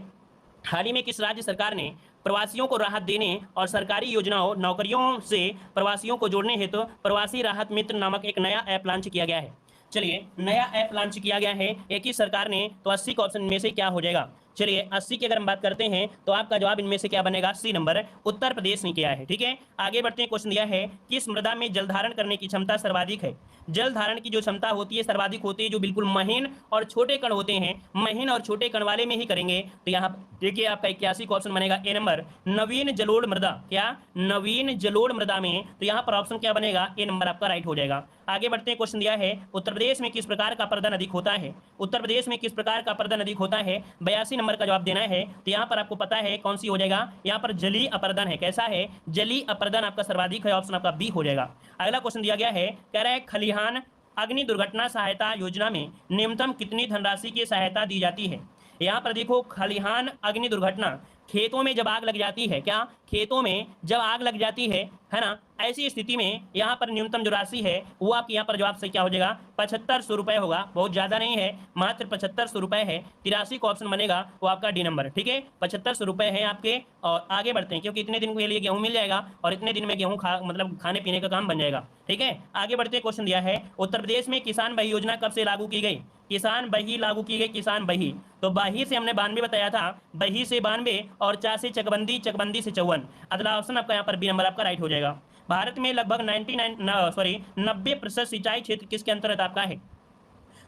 हाल ही में किस राज्य सरकार ने प्रवासियों को राहत देने और सरकारी योजनाओं नौकरियों से प्रवासियों को जोड़ने हेतु प्रवासी राहत मित्र नामक एक नया ऐप लॉन्च किया गया है? चलिए, नया ऐप लॉन्च किया गया है एक ही सरकार ने, तो 80 के ऑप्शन में से क्या हो जाएगा? चलिए 80 की अगर हम बात करते हैं तो आपका जवाब इनमें से क्या बनेगा? सी नंबर, उत्तर प्रदेश ने किया है। ठीक है, आगे बढ़ते हैं, क्वेश्चन दिया है किस मृदा में जल धारण करने की क्षमता सर्वाधिक है? जल धारण की जो क्षमता होती है सर्वाधिक होती है जो बिल्कुल महीन और छोटे कण होते हैं, महीन और छोटे कण वाले में ही करेंगे। तो यहाँ देखिए आपका 81 का ऑप्शन बनेगा ए नंबर, नवीन जलोढ़ मृदा। क्या? नवीन जलोढ़ मृदा में, तो यहाँ पर ऑप्शन क्या बनेगा? ए नंबर आपका राइट हो जाएगा। आगे बढ़ते हैं, क्वेश्चन दिया है उत्तर प्रदेश में किस प्रकार का प्रदन अधिक होता है? उत्तर प्रदेश में किस प्रकार का प्रदन अधिक होता है? 82 नंबर का जवाब देना है। तो यहाँ पर आपको पता है कौन सी हो जाएगा? यहाँ पर जलीय अपर्दन है। कैसा है? जलीय अपर्दन आपका सर्वाधिक है, ऑप्शन आपका बी हो जाएगा। अगला क्वेश्चन दिया गया है, कह रहा है खलिहान अग्नि दुर्घटना सहायता योजना में न्यूनतम कितनी धनराशि की सहायता दी जाती है? यहाँ पर देखो, खलिहान अग्नि दुर्घटना, खेतों में जब आग लग जाती है, क्या? खेतों में जब आग लग जाती है ना, ऐसी स्थिति में यहाँ पर न्यूनतम जो राशि है वो आपके यहाँ पर जवाब से क्या हो जाएगा? 7500 रुपये होगा। बहुत ज़्यादा नहीं है, मात्र 7500 रुपये है। 83 का ऑप्शन बनेगा वो आपका डी नंबर। ठीक है, 7500 रुपये है आपके। और आगे बढ़ते हैं, क्योंकि इतने दिन के लिए गेहूँ मिल जाएगा और इतने दिन में गेहूँ मतलब खाने पीने का काम बन जाएगा। ठीक है, आगे बढ़ते हैं, क्वेश्चन दिया है उत्तर प्रदेश में किसान बही योजना कब से लागू की गई? किसान बही लागू की गई, किसान बही। तो बही से हमने 92 बताया था, बही से 92 और 4 से चकबंदी, चकबंदी से 54। अगला ऑप्शन आपका यहाँ पर बी नंबर आपका राइट हो जाएगा। भारत में लगभग 90% सिंचाई क्षेत्र किसके अंतर्गत आपका है?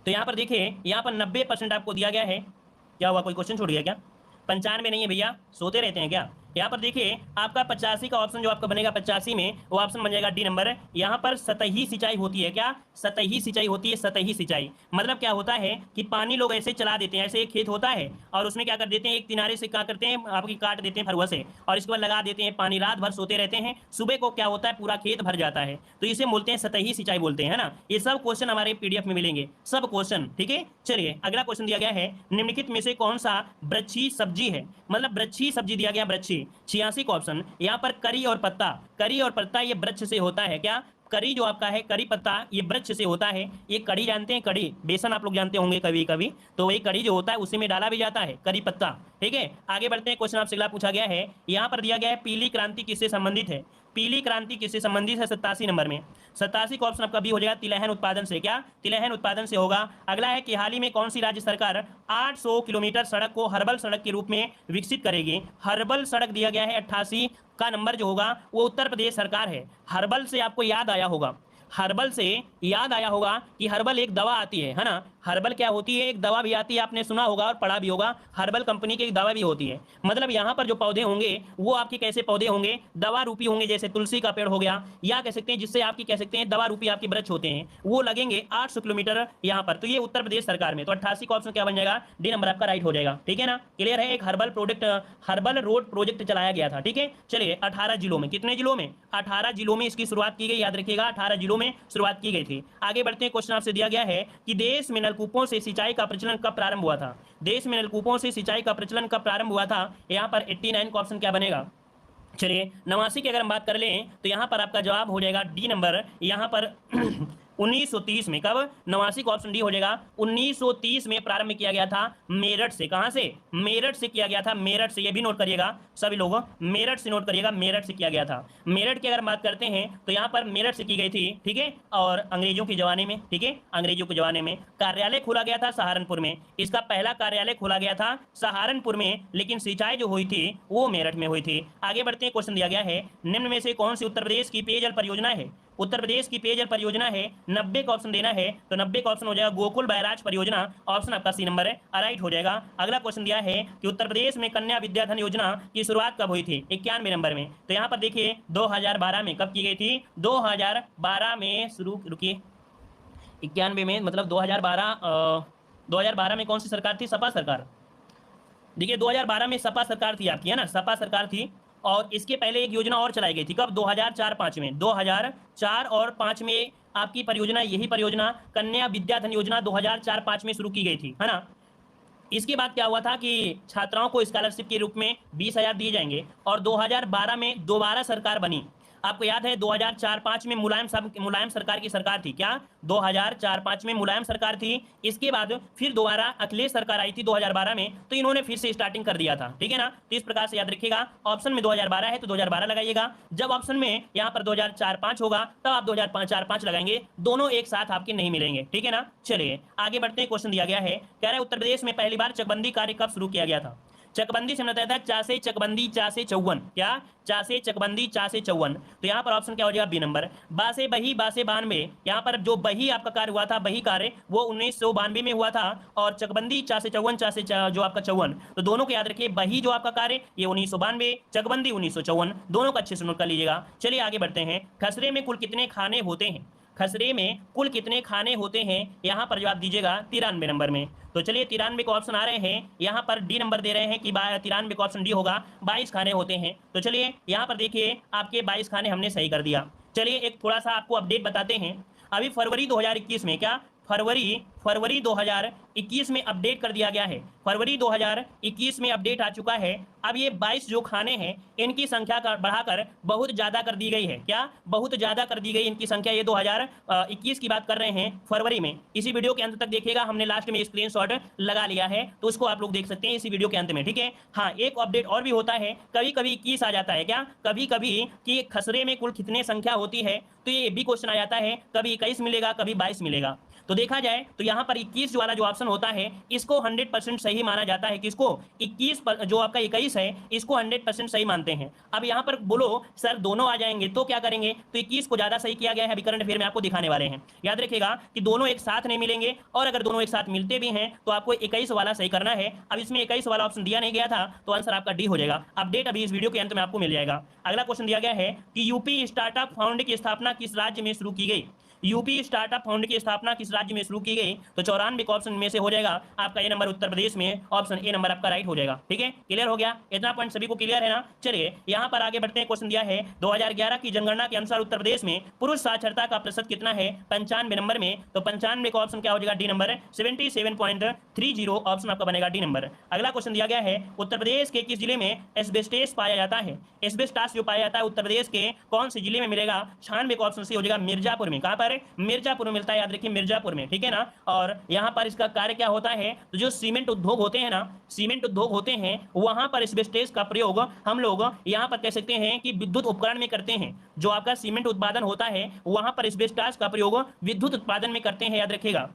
तो यहाँ पर देखिए, यहाँ पर 90% आपको दिया गया है। क्या हुआ, कोई क्वेश्चन छूट गया क्या? 95 नहीं है भैया, सोते रहते हैं क्या? यहाँ पर देखिए आपका 85 का ऑप्शन जो आपका बनेगा 85 में, वो ऑप्शन बन जाएगा डी नंबर। यहाँ पर सतही सिंचाई होती है। क्या सतही सिंचाई होती है? सतही सिंचाई मतलब क्या होता है कि पानी लोग ऐसे चला देते हैं, ऐसे एक खेत होता है और उसमें क्या कर देते हैं, एक किनारे से क्या करते हैं, आपकी काट देते हैं फरुआ से, और इसके बाद लगा देते हैं पानी, रात भर सोते रहते हैं, सुबह को क्या होता है, पूरा खेत भर जाता है। तो इसे बोलते हैं सतही सिंचाई बोलते हैं, है ना। ये सब क्वेश्चन हमारे पीडीएफ में मिलेंगे, सब क्वेश्चन, ठीक है। चलिए अगला क्वेश्चन दिया गया है, निम्नलिखित में से कौन सा वृक्षी सब्जी है? मतलब वृक्षी सब्जी दिया गया, वृक्षी। 86 का ऑप्शन यहाँ पर करी और पत्ता। करी और पत्ता ये वृक्ष से होता है। क्या करी जो आपका है, करी पत्ता, ये वृक्ष से होता है। ये कड़ी जानते हैं, कड़ी बेसन आप लोग जानते होंगे कभी कभी, तो वही कड़ी जो होता है उसी में डाला भी जाता है, करी पत्ता, ठीक है। आगे बढ़ते हैं, क्वेश्चन आपसे अगला पूछा गया है, यहाँ पर दिया गया है पीली क्रांति किससे संबंधित है? पीली क्रांति किससे संबंधित है? 87 नंबर में। 87 का ऑप्शन आपका बी हो जाएगा, तिलहन उत्पादन से। क्या तिलहन उत्पादन से होगा। अगला है कि हाल ही में कौन सी राज्य सरकार 800 किलोमीटर सड़क को हर्बल सड़क के रूप में विकसित करेगी? हर्बल सड़क दिया गया है, 88 का नंबर जो होगा वो उत्तर प्रदेश सरकार है। हर्बल से आपको याद आया होगा, हर्बल से याद आया होगा कि हर्बल एक दवा आती है ना। हर्बल क्या होती है? एक दवा भी आती है, आपने सुना होगा और पढ़ा भी होगा। हर्बल कंपनी की एक दवा भी होती है। मतलब यहाँ पर जो पौधे होंगे वो आपके कैसे पौधे होंगे? दवा रूपी होंगे, जैसे तुलसी का पेड़ हो गया, या कह सकते हैं जिससे आपकी कह सकते हैं दवा रूपी आपके वृक्ष होते हैं, वो लगेंगे 800 किलोमीटर यहाँ पर। तो ये उत्तर प्रदेश सरकार में। तो 88 का ऑप्शन क्या बन जाएगा? डी नंबर आपका राइट हो जाएगा, ठीक है ना। क्लियर है। एक herbal product, herbal road project चलाया गया था, ठीक है। चलिए 18 जिलों में, कितने जिलों में? 18 जिलों में इसकी शुरुआत की गई, याद रखिएगा 18 जिलों में शुरुआत की गई थी। आगे बढ़ते हैं, क्वेश्चन आपसे दिया गया है कि देश में नलकूपों से सिंचाई का प्रचलन कब प्रारंभ हुआ था? देश में नलकूपों से सिंचाई का प्रचलन कब प्रारंभ हुआ था? यहाँ पर 89 का ऑप्शन क्या बनेगा? चलिए 89 की अगर हम बात कर लें तो यहाँ पर आपका जवाब हो जाएगा डी नंबर। यहाँ पर 1930 में। कब? 89 का ऑप्शन डी हो जाएगा। 1930 में प्रारंभ किया गया था मेरठ से। कहां से? मेरठ से किया गया था, मेरठ से। ये भी नोट करिएगा सभी लोग, मेरठ से नोट करिएगा, मेरठ से किया गया था। मेरठ की अगर बात करते हैं तो यहाँ पर मेरठ से की गई थी, ठीक है। और अंग्रेजों के जमाने में, ठीक है, अंग्रेजों के जमाने में कार्यालय खोला गया था सहारनपुर में। इसका पहला कार्यालय खोला गया था सहारनपुर में, लेकिन सिंचाई जो हुई थी वो मेरठ में हुई थी। आगे बढ़ते हैं, क्वेश्चन दिया गया है, निम्न में से कौन सी उत्तर प्रदेश की पेयजल परियोजना है? उत्तर प्रदेश की पेयजल परियोजना है। 90 का ऑप्शन देना है, तो 90 का ऑप्शन हो जाएगा गोकुल बैराज परियोजना। ऑप्शन आपका सी नंबर है, राइट हो जाएगा। अगला क्वेश्चन दिया है कि उत्तर प्रदेश में कन्या विद्याधन योजना की शुरुआत कब हुई थी? 91 नंबर में। तो यहाँ पर देखिए 2012 में। कब की गई थी? 2012 में शुरू, रुकिए, 91 में मतलब 2012 में कौन सी सरकार थी? सपा सरकार। देखिए 2012 में सपा सरकार थी आपकी, है ना, सपा सरकार थी। और इसके पहले एक योजना और चलाई गई थी। कब? 2004-5 में। 2004 और 5 में आपकी परियोजना, यही परियोजना कन्या विद्याधन योजना 2004-5 में शुरू की गई थी, है ना। इसके बाद क्या हुआ था कि छात्राओं को स्कॉलरशिप के रूप में 20,000 दिए जाएंगे। और 2012 में दोबारा सरकार बनी। आपको याद है 2004-5 में मुलायम सरकार की सरकार थी। क्या? 2004-5 में मुलायम सरकार थी। इसके बाद फिर दोबारा अखिलेश सरकार आई थी 2012 में, तो इन्होंने फिर से स्टार्टिंग कर दिया था, ठीक है ना। तो इस प्रकार से याद रखिएगा, ऑप्शन में 2012 है तो 2012 लगाइएगा। जब ऑप्शन में यहाँ पर 2004-5 होगा तब आप 2004-5 लगाएंगे, दोनों एक साथ आपके नहीं मिलेंगे, ठीक है ना। चलिए आगे बढ़ते हैं, क्वेश्चन दिया गया है, कह रहा है उत्तर प्रदेश में पहली बार चकबंदी कार्य कब शुरू किया गया था? चकबंदी से मतलब था चा से चकबंदी, चा से चौवन। क्या? चा से चकबंदी, चा से चौवन। तो यहाँ पर ऑप्शन क्या हो जाएगा? B number. बा से बही, बा से 92। यहाँ पर जो बही आपका कार्य हुआ था, बही कार्य, वो 1992 में हुआ था। और चकबंदी चा से चौवन, चा से जो आपका चौवन, तो दोनों को याद रखिए। बही जो आपका कार्य ये 1992, चकबंदी 1954, दोनों का अच्छे से नोट कर लीजिएगा। चलिए आगे बढ़ते हैं, खसरे में कुल कितने खाने होते हैं? खसरे में कुल कितने खाने होते हैं? यहाँ पर जवाब दीजिएगा 93 नंबर में। तो चलिए 93 को ऑप्शन आ रहे हैं, यहाँ पर डी नंबर दे रहे हैं कि 93 को ऑप्शन डी होगा, 22 खाने होते हैं। तो चलिए यहाँ पर देखिए आपके 22 खाने हमने सही कर दिया। चलिए एक थोड़ा सा आपको अपडेट बताते हैं। अभी फरवरी 2021 में, क्या फरवरी 2021 में अपडेट कर दिया गया है। फरवरी 2021 में अपडेट आ चुका है। अब ये 22 जो खाने हैं इनकी संख्या बढ़ाकर बहुत ज़्यादा कर दी गई है। क्या? बहुत ज़्यादा कर दी गई इनकी संख्या। ये 2021 की बात कर रहे हैं, फरवरी में। इसी वीडियो के अंत तक देखिएगा, हमने लास्ट में स्क्रीनशॉट लगा लिया है, तो उसको आप लोग देख सकते हैं इसी वीडियो के अंत में, ठीक है। हाँ, एक अपडेट और भी होता है, कभी कभी 21 आ जाता है। क्या? कभी कभी कि खसरे में कुल कितने संख्या होती है, तो ये भी क्वेश्चन आ जाता है, कभी 21 मिलेगा, कभी 22 मिलेगा। तो देखा जाए तो यहाँ पर 21 वाला जो ऑप्शन होता है इसको 100% सही माना जाता है। किसको? 21 पर जो आपका 21 है इसको 100% सही मानते हैं। अब यहाँ पर बोलो सर दोनों आ जाएंगे तो क्या करेंगे? तो 21 को ज्यादा सही किया गया है, अभी करंट अफेयर में आपको दिखाने वाले हैं। याद रखिएगा कि दोनों एक साथ नहीं मिलेंगे, और अगर दोनों एक साथ मिलते भी हैं तो आपको 21 वाला सही करना है। अब इसमें 21 वाला ऑप्शन दिया नहीं गया था तो आंसर आपका डी हो जाएगा। अपडेट अभी इस वीडियो के अंत में आपको मिल जाएगा। अगला क्वेश्चन दिया गया है कि यूपी स्टार्टअप फंड की स्थापना किस राज्य में शुरू की गई? यूपी स्टार्टअप फंड की स्थापना किस राज्य में शुरू की गई? तो 94 के ऑप्शन में से हो जाएगा आपका ए नंबर उत्तर प्रदेश में, ऑप्शन ए नंबर आपका राइट हो जाएगा। ठीक है, क्लियर हो गया? इतना पॉइंट सभी को क्लियर है ना? चलिए यहाँ पर आगे बढ़ते हैं। क्वेश्चन दिया है 2011 की जनगणना के अनुसार उत्तर प्रदेश में पुरुष साक्षरता का प्रतिशत कितना है? 95 नंबर में। तो 95 का ऑप्शन क्या हो जाएगा? डी नंबर 77.30 ऑप्शन आपका बनेगा डी नंबर। अगला क्वेश्चन दिया गया है उत्तर प्रदेश के किस जिले में एस्बेस्टस पाया जाता है? एस्बेस्टस जो पाया जाता है उत्तर प्रदेश के कौन से जिले में मिलेगा? 96 का ऑप्शन सी हो जाएगा मिर्जापुर में। कहां पर? मिर्जापुर में मिलता है, याद रखिए मिर्जापुर में। ठीक है ना? और यहां पर इसका कार्य क्या होता है? तो जो सीमेंट उद्योग होते हैं ना, सीमेंट उद्योग होते हैं, वहां पर एस्बेस्टस का प्रयोग हम लोग यहां पर कह सकते हैं कि विद्युत उपकरण में करते हैं। जो आपका सीमेंट उत्पादन होता है वहां पर एस्बेस्टस का प्रयोग विद्युत उत्पादन में करते हैं, याद रखिएगा।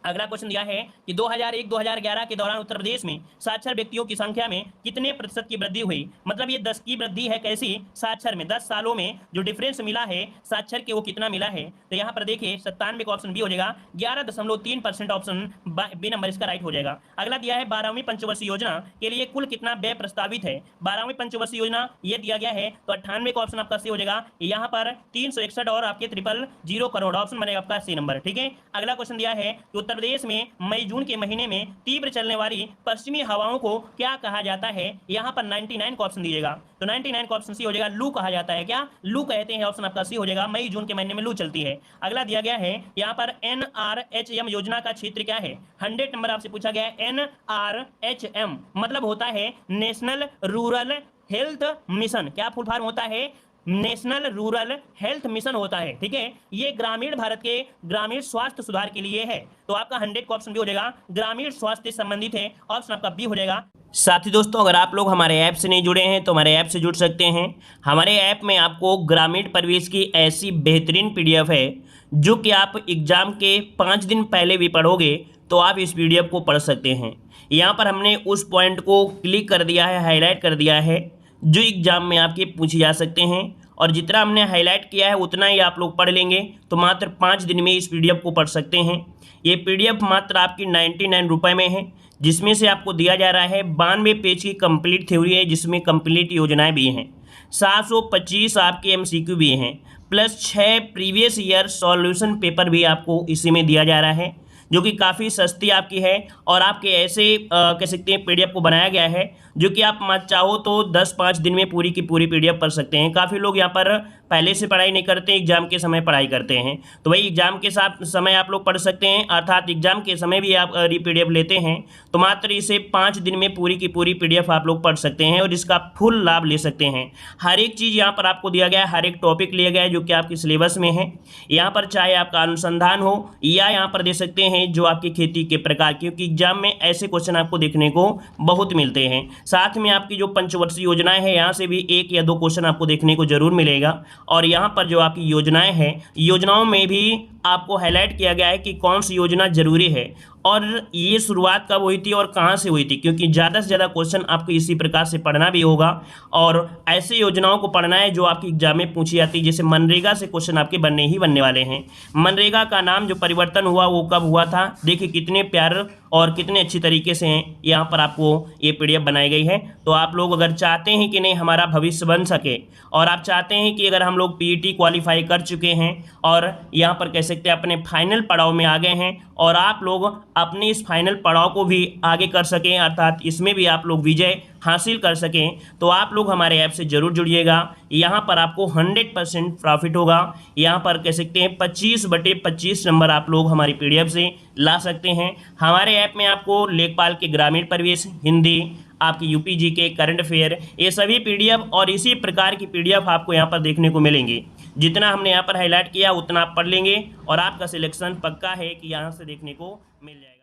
अगला क्वेश्चन दिया है कि 2001-2011 के दौरान उत्तर प्रदेश में साक्षर व्यक्तियों की संख्या में कितने प्रतिशत की वृद्धि हुई? मतलब ये 10 की वृद्धि है, कैसी? साक्षर में 10 सालों में जो डिफरेंस मिला है साक्षर के वो कितना मिला है? तो यहाँ पर देखिए 97 का ऑप्शन बी हो जाएगा, 11.3% ऑप्शन बी नंबर इसका राइट हो जाएगा। अगला दिया है 12वीं पंचवर्षीय योजना के लिए कुल कितना व्यय प्रस्तावित है? 12वीं पंचवर्षीय योजना ये दिया गया है तो 98 का ऑप्शन आपका सी हो जाएगा। यहाँ पर 361 और आपके 000 करोड़ ऑप्शन बनेगा आपका सी नंबर। ठीक है, अगला क्वेश्चन दिया है कि उत्तर प्रदेश में मई जून के महीने में तीव्र चलने वाली पश्चिमी हवाओं को क्या कहा जाता है? यहां पर 99 का ऑप्शन दीजिएगा। तो 99 का ऑप्शन सी हो जाएगा, लू कहा जाता है। क्या? लू कहते हैं, ऑप्शन आपका सी हो जाएगा। मई जून के महीने में लू चलती है। अगला दिया गया है यहां पर NRHM योजना का क्षेत्र क्या है? 100 नंबर आपसे पूछा गया है। NRHM मतलब होता है नेशनल रूरल हेल्थ मिशन। क्या फुल फॉर्म होता है? नेशनल रूरल हेल्थ मिशन होता है। ठीक है, ये ग्रामीण भारत के ग्रामीण स्वास्थ्य सुधार के लिए है। तो आपका 100 का ऑप्शन भी हो जाएगा, ग्रामीण स्वास्थ्य से संबंधित है, ऑप्शन आपका बी हो जाएगा। साथ ही दोस्तों अगर आप लोग हमारे ऐप से नहीं जुड़े हैं तो हमारे ऐप से जुड़ सकते हैं। हमारे ऐप में आपको ग्रामीण परिवेश की ऐसी बेहतरीन PDF है जो कि आप एग्जाम के 5 दिन पहले भी पढ़ोगे तो आप इस PDF को पढ़ सकते हैं। यहाँ पर हमने उस पॉइंट को क्लिक कर दिया है, हाईलाइट कर दिया है जो एग्जाम में आपके पूछे जा सकते हैं, और जितना हमने हाईलाइट किया है उतना ही आप लोग पढ़ लेंगे तो मात्र 5 दिन में इस PDF को पढ़ सकते हैं। ये PDF मात्र आपकी 99 रुपये में है, जिसमें से आपको दिया जा रहा है 92 पेज की कंप्लीट थ्योरी है, जिसमें कंप्लीट योजनाएं भी हैं, 725 आपके MCQ भी हैं, plus 6 previous year solution paper भी आपको इसी में दिया जा रहा है, जो कि काफ़ी सस्ती आपकी है। और आपके ऐसे कह सकते हैं PDF को बनाया गया है जो कि आप मत चाहो तो 10-5 दिन में पूरी की पूरी PDF पढ़ सकते हैं। काफ़ी लोग यहाँ पर पहले से पढ़ाई नहीं करते, एग्जाम के समय पढ़ाई करते हैं, तो वही एग्जाम के साथ समय आप लोग पढ़ सकते हैं, अर्थात एग्जाम के समय भी आप PDF लेते हैं तो मात्र इसे 5 दिन में पूरी की पूरी PDF आप लोग पढ़ सकते हैं और इसका फुल लाभ ले सकते हैं। हर एक चीज़ यहाँ पर आपको दिया गया है, हर एक टॉपिक लिया गया है जो कि आपके सिलेबस में है। यहाँ पर चाहे आपका अनुसंधान हो या यहाँ पर दे सकते हैं जो आपकी खेती के प्रकार, क्योंकि एग्जाम में ऐसे क्वेश्चन आपको देखने को बहुत मिलते हैं। साथ में आपकी जो पंचवर्षीय योजनाएं हैं यहाँ से भी 1 या 2 क्वेश्चन आपको देखने को जरूर मिलेगा। और यहाँ पर जो आपकी योजनाएं हैं, योजनाओं में भी आपको हाईलाइट किया गया है कि कौन सी योजना जरूरी है और ये शुरुआत कब हुई थी और कहाँ से हुई थी, क्योंकि ज़्यादा से ज़्यादा क्वेश्चन आपको इसी प्रकार से पढ़ना भी होगा और ऐसे योजनाओं को पढ़ना है जो आपकी एग्जाम में पूछी जाती है। जैसे मनरेगा से क्वेश्चन आपके बनने ही बनने वाले हैं। मनरेगा का नाम जो परिवर्तन हुआ वो कब हुआ था? देखिए कितने प्यार और कितने अच्छी तरीके से यहाँ पर आपको ये PDF बनाई गई है। तो आप लोग अगर चाहते हैं कि नहीं हमारा भविष्य बन सके और आप चाहते हैं कि अगर हम लोग PET क्वालिफाई कर चुके हैं और यहाँ पर कह सकते हैं अपने फाइनल पड़ाव में आ गए हैं और आप लोग अपने इस फाइनल पड़ाव को भी आगे कर सकें, अर्थात इसमें भी आप लोग विजय हासिल कर सकें, तो आप लोग हमारे ऐप से जरूर जुड़िएगा। यहाँ पर आपको 100% प्रॉफिट होगा। यहाँ पर कह सकते हैं 25/25 नंबर आप लोग हमारी PDF से ला सकते हैं। हमारे ऐप में आपको लेखपाल के ग्रामीण परिवेश, हिंदी, आपकी UP GK, करंट अफेयर, ये सभी PDF और इसी प्रकार की PDF आपको यहाँ पर देखने को मिलेंगी। जितना हमने यहाँ पर हाईलाइट किया उतना आप पढ़ लेंगे और आपका सिलेक्शन पक्का है कि यहाँ से देखने को मिल जाएगा।